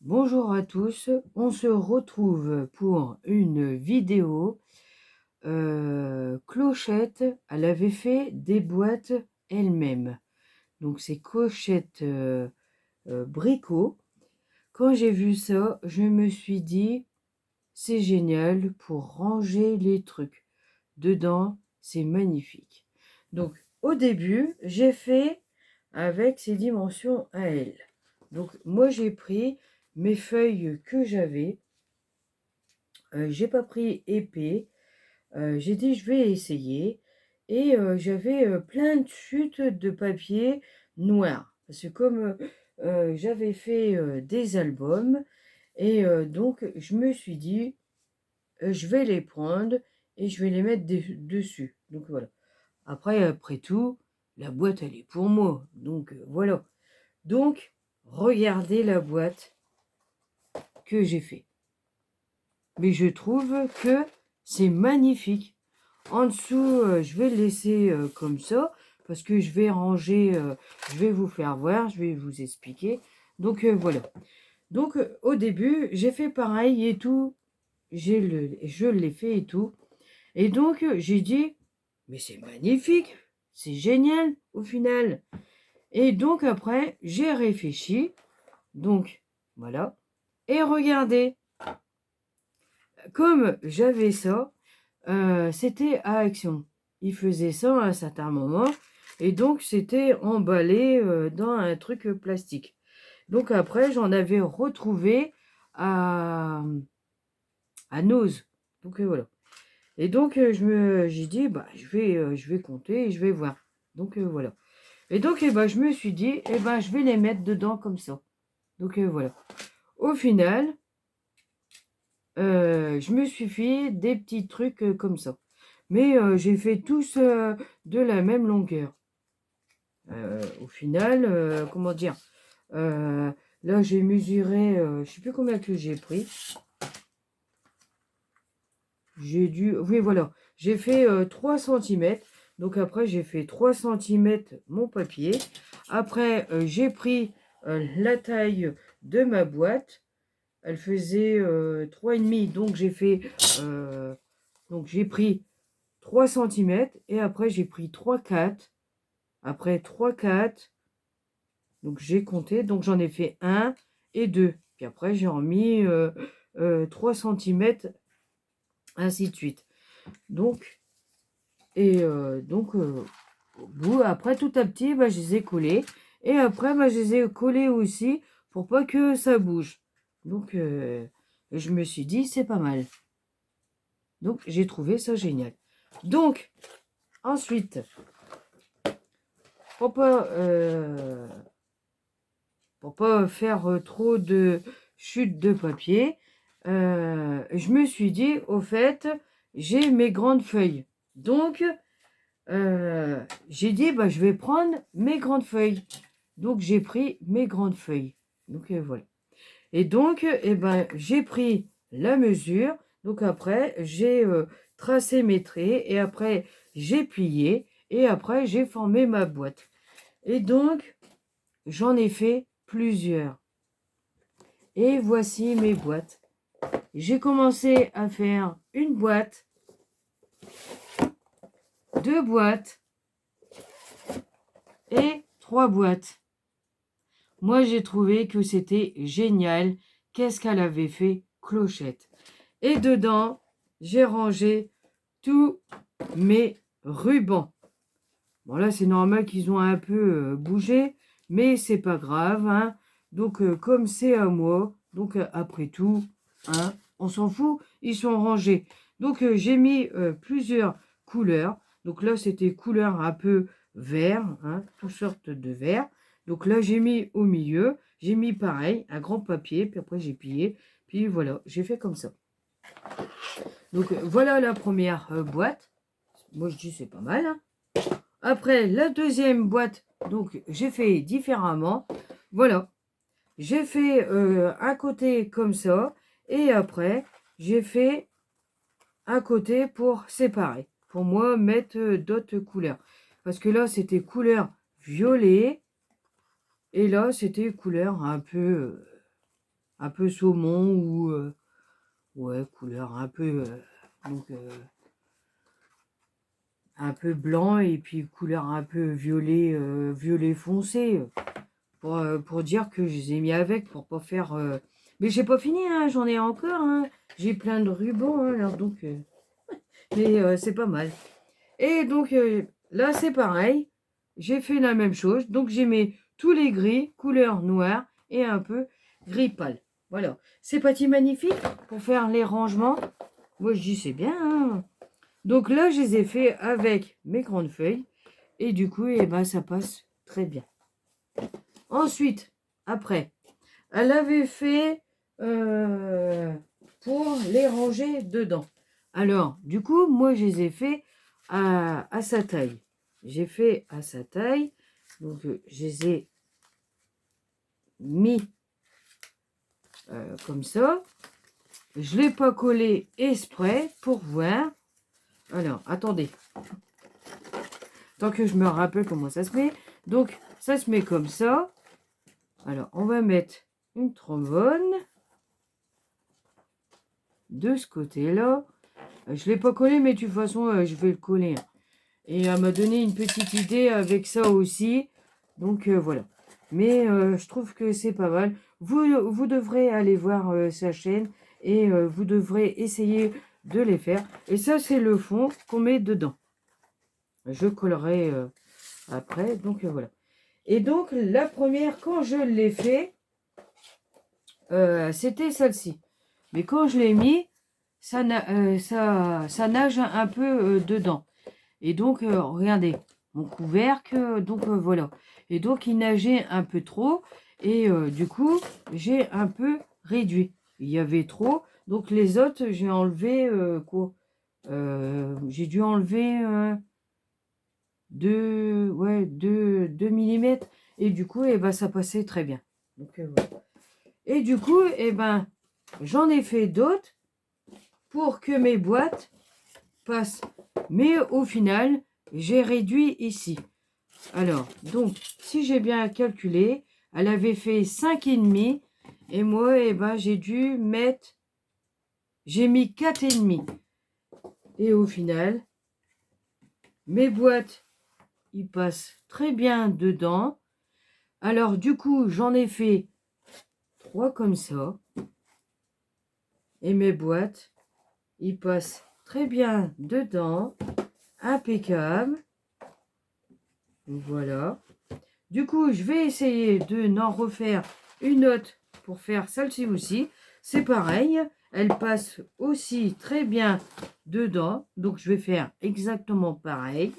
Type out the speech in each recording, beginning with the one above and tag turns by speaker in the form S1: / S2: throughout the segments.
S1: Bonjour à tous, on se retrouve pour une vidéo. Clochette, elle avait fait des boîtes elle-même. Donc c'est Clochette Bricot. Quand j'ai vu ça, je me suis dit, c'est génial pour ranger les trucs. Dedans, c'est magnifique. Donc au début, j'ai fait avec ses dimensions à elle. Donc moi j'ai pris mes feuilles que j'avais. J'ai pas pris épais. J'ai dit je vais essayer. Et j'avais plein de chutes de papier noir. Parce que comme j'avais fait des albums, et donc je me suis dit, je vais les prendre et je vais les mettre dessus. Donc voilà. Après tout, la boîte elle est pour moi. Donc voilà. Donc regardez la boîte que j'ai fait. Mais je trouve que c'est magnifique. En dessous, je vais le laisser comme ça, parce que je vais ranger, je vais vous faire voir, je vais vous expliquer. Donc voilà. Donc au début, j'ai fait pareil et tout. Je l'ai fait et tout. Et donc j'ai dit, mais c'est magnifique, c'est génial au final. Et donc après, j'ai réfléchi. Donc voilà. Et regardez, comme j'avais ça, c'était à Action. Ils faisaient ça à un certain moment. Et donc, c'était emballé dans un truc plastique. Donc après, j'en avais retrouvé à, à Nose. Donc voilà. Et donc, j'ai dit, bah, je vais compter et je vais voir. Donc voilà. Et donc, je me suis dit, je vais les mettre dedans comme ça. Donc voilà. Au final, je me suis fait des petits trucs comme ça. Mais j'ai fait tous de la même longueur. Au final, comment dire, là j'ai mesuré, je sais plus combien que j'ai pris. J'ai dû, oui voilà, j'ai fait 3 cm. Donc après j'ai fait 3 cm mon papier. Après j'ai pris la taille de ma boîte. Elle faisait 3,5. Donc j'ai fait, donc j'ai pris 3 cm. Et après j'ai pris 3,4. Après 3,4. Donc j'ai compté, donc j'en ai fait 1 et 2. Puis après j'ai remis 3 cm, ainsi de suite. Donc, au bout, après tout à petit, je les ai collés. Et après, je les ai collés aussi pour pas que ça bouge. Donc, je me suis dit, c'est pas mal. Donc, j'ai trouvé ça génial. Donc, ensuite, pour pas, faire trop de chutes de papier, je me suis dit, au fait, j'ai mes grandes feuilles. Donc, j'ai dit, je vais prendre mes grandes feuilles. Donc, j'ai pris mes grandes feuilles. Donc, voilà. Et donc, j'ai pris la mesure. Donc, après, j'ai tracé mes traits. Et après, j'ai plié. Et après, j'ai formé ma boîte. Et donc, j'en ai fait plusieurs. Et voici mes boîtes. J'ai commencé à faire une boîte, 2 boîtes et 3 boîtes. Moi, j'ai trouvé que c'était génial. Qu'est-ce qu'elle avait fait, Clochette. Et dedans, j'ai rangé tous mes rubans. Bon, là, c'est normal qu'ils ont un peu bougé, mais c'est pas grave, hein. Donc, comme c'est à moi, donc après tout, hein, on s'en fout, ils sont rangés. Donc, j'ai mis plusieurs couleurs. Donc là, c'était couleur un peu vert, hein, toutes sortes de verts. Donc là, j'ai mis au milieu, j'ai mis pareil, un grand papier, puis après j'ai plié, puis voilà, j'ai fait comme ça. Donc voilà la première boîte. Moi, je dis c'est pas mal, hein. Après, la deuxième boîte, donc j'ai fait différemment. Voilà, j'ai fait un côté comme ça. Et après, j'ai fait un côté pour séparer. Pour moi, mettre d'autres couleurs. Parce que là, c'était couleur violet. Et là, c'était couleur un peu un peu saumon ou ouais, couleur un peu donc un peu blanc et puis couleur un peu violet violet foncé pour dire que je les ai mis avec pour pas faire mais j'ai pas fini hein, j'en ai encore hein. J'ai plein de rubans hein, alors donc mais c'est pas mal. Et donc là c'est pareil, j'ai fait la même chose, donc j'ai mis tous les gris, couleur noire et un peu gris pâle. Voilà, c'est parti magnifique pour faire les rangements. Moi je dis c'est bien. Hein. Donc là je les ai fait avec mes grandes feuilles et du coup eh ben, ça passe très bien. Ensuite, après, elle avait fait pour les ranger dedans. Alors, du coup, moi, je les ai fait à sa taille. J'ai fait à sa taille. Donc, je les ai mis comme ça. Je ne l'ai pas collé exprès pour voir. Alors, attendez. Tant que je me rappelle comment ça se met. Donc, ça se met comme ça. Alors, on va mettre une trombone de ce côté-là. Je ne l'ai pas collé, mais de toute façon, je vais le coller. Et elle m'a donné une petite idée avec ça aussi. Donc, voilà. Mais je trouve que c'est pas mal. Vous devrez aller voir sa chaîne et vous devrez essayer de les faire. Et ça, c'est le fond qu'on met dedans. Je collerai après. Donc, voilà. Et donc, la première, quand je l'ai fait, c'était celle-ci. Mais quand je l'ai mis, ça nage un peu dedans. Et donc, regardez, mon couvercle, donc voilà. Et donc, il nageait un peu trop. Et du coup, j'ai un peu réduit. Il y avait trop. Donc, les autres, j'ai enlevé quoi j'ai dû enlever 2 millimètres. Et du coup, eh ben, ça passait très bien. Donc, voilà. Et du coup, eh ben, j'en ai fait d'autres pour que mes boîtes passent. Mais au final, j'ai réduit ici. Alors, donc, si j'ai bien calculé, elle avait fait 5,5. Et moi, eh ben, j'ai dû mettre... J'ai mis 4,5. Et au final, mes boîtes, ils passent très bien dedans. Alors, du coup, j'en ai fait 3 comme ça. Et mes boîtes, ils passent très bien dedans. Impeccable. Voilà. Du coup, je vais essayer de n'en refaire une autre pour faire celle-ci aussi. C'est pareil, elle passe aussi très bien dedans. Donc, je vais faire exactement pareil.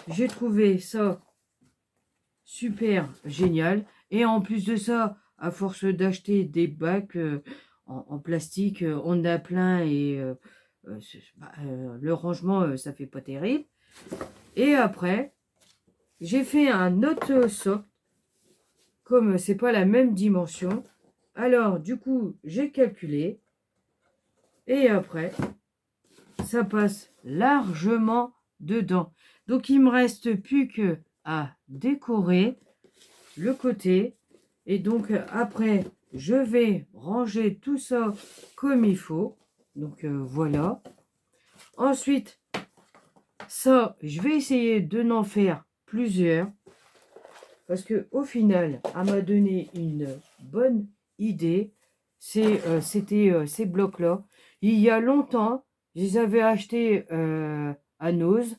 S1: J'ai trouvé ça super génial. Et en plus de ça, à force d'acheter des bacs en plastique, on en a plein et le rangement, ça fait pas terrible. Et après, j'ai fait un autre socle. Comme c'est pas la même dimension, alors du coup j'ai calculé et après ça passe largement dedans. Donc il me reste plus que à décorer le côté et donc après je vais ranger tout ça comme il faut. Donc voilà. Ensuite ça je vais essayer de n'en faire plusieurs. Parce que au final, elle m'a donné une bonne idée. C'était ces blocs-là. Il y a longtemps, je les avais achetés à Nose.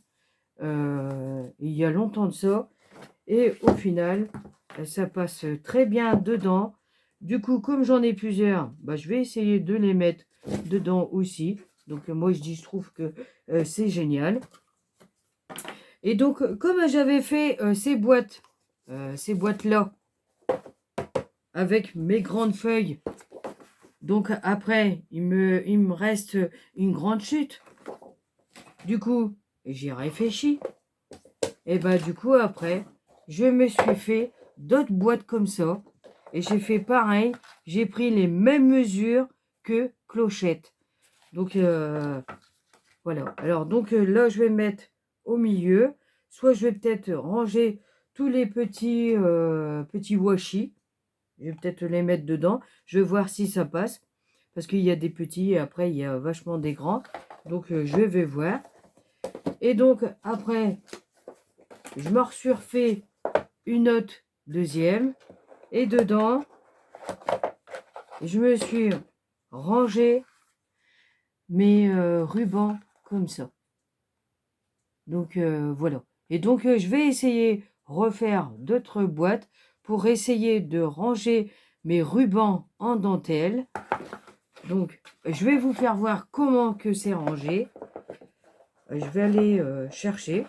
S1: Il y a longtemps de ça. Et au final, ça passe très bien dedans. Du coup, comme j'en ai plusieurs, bah, je vais essayer de les mettre dedans aussi. Donc moi, je trouve que c'est génial. Et donc, comme j'avais fait ces boîtes-là, avec mes grandes feuilles. Donc après, il me reste une grande chute. Du coup, j'ai réfléchi. Et bah du coup, après, je me suis fait d'autres boîtes comme ça. Et j'ai fait pareil. J'ai pris les mêmes mesures que Clochette. Donc voilà. Alors donc là, je vais mettre au milieu. Soit je vais peut-être ranger tous les petits washi. Je vais peut-être les mettre dedans. Je vais voir si ça passe. Parce qu'il y a des petits et après, il y a vachement des grands. Donc, je vais voir. Et donc, après, je me refais une autre deuxième. Et dedans, je me suis rangé mes rubans comme ça. Donc, voilà. Et donc, je vais essayer refaire d'autres boîtes pour essayer de ranger mes rubans en dentelle. Donc, je vais vous faire voir comment que c'est rangé. Je vais aller chercher.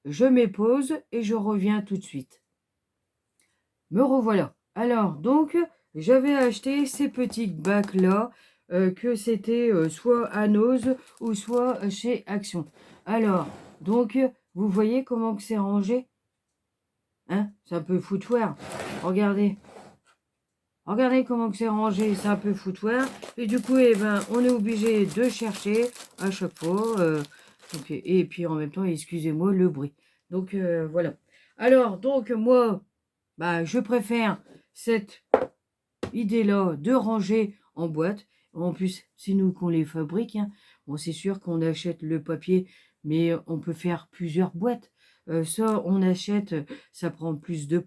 S1: Je mets pause et je reviens tout de suite. Me revoilà. Alors, donc, j'avais acheté ces petits bacs-là, que c'était soit à Nose ou soit chez Action. Alors, donc, vous voyez comment que c'est rangé? Hein? C'est un peu foutoir. Regardez. Regardez comment que c'est rangé, c'est un peu foutoir. Et du coup, eh ben, on est obligé de chercher à chaque fois. Donc, et puis en même temps, excusez-moi le bruit. Donc voilà. Alors, donc moi, bah, je préfère cette idée-là de ranger en boîte. En plus, c'est nous qu'on les fabrique. Hein. Bon, c'est sûr qu'on achète le papier, mais on peut faire plusieurs boîtes. Ça, on achète, ça prend plus de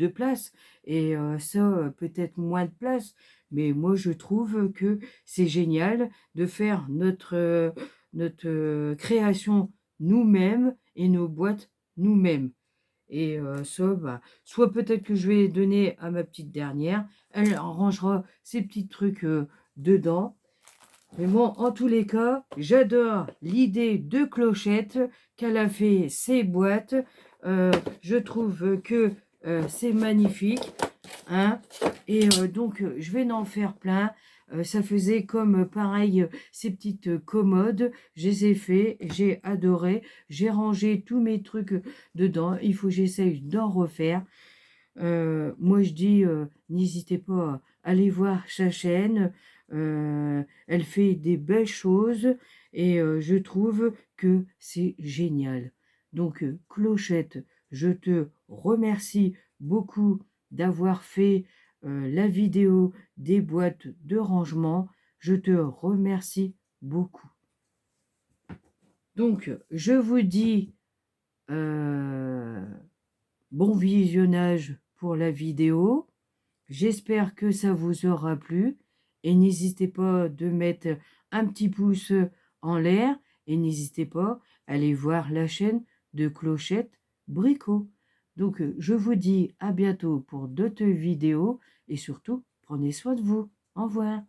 S1: place. Et ça, peut-être moins de place. Mais moi, je trouve que c'est génial de faire notre création nous-mêmes et nos boîtes nous-mêmes. Et ça, bah, soit peut-être que je vais donner à ma petite dernière. Elle rangera ses petits trucs dedans. Mais bon, en tous les cas, j'adore l'idée de Clochette qu'elle a fait ses boîtes. Je trouve que c'est magnifique. Hein. Et donc, je vais en faire plein. Ça faisait comme pareil ces petites commodes. Je les ai fait, j'ai adoré. J'ai rangé tous mes trucs dedans. Il faut que j'essaye d'en refaire. Moi, je dis, n'hésitez pas à aller voir sa chaîne. Elle fait des belles choses et je trouve que c'est génial. Donc, Clochette, je te remercie beaucoup d'avoir fait la vidéo des boîtes de rangement. Je te remercie beaucoup. Donc, je vous dis bon visionnage pour la vidéo. J'espère que ça vous aura plu. Et n'hésitez pas de mettre un petit pouce en l'air. Et n'hésitez pas à aller voir la chaîne de Clochette Bricot. Donc, je vous dis à bientôt pour d'autres vidéos. Et surtout, prenez soin de vous. Au revoir.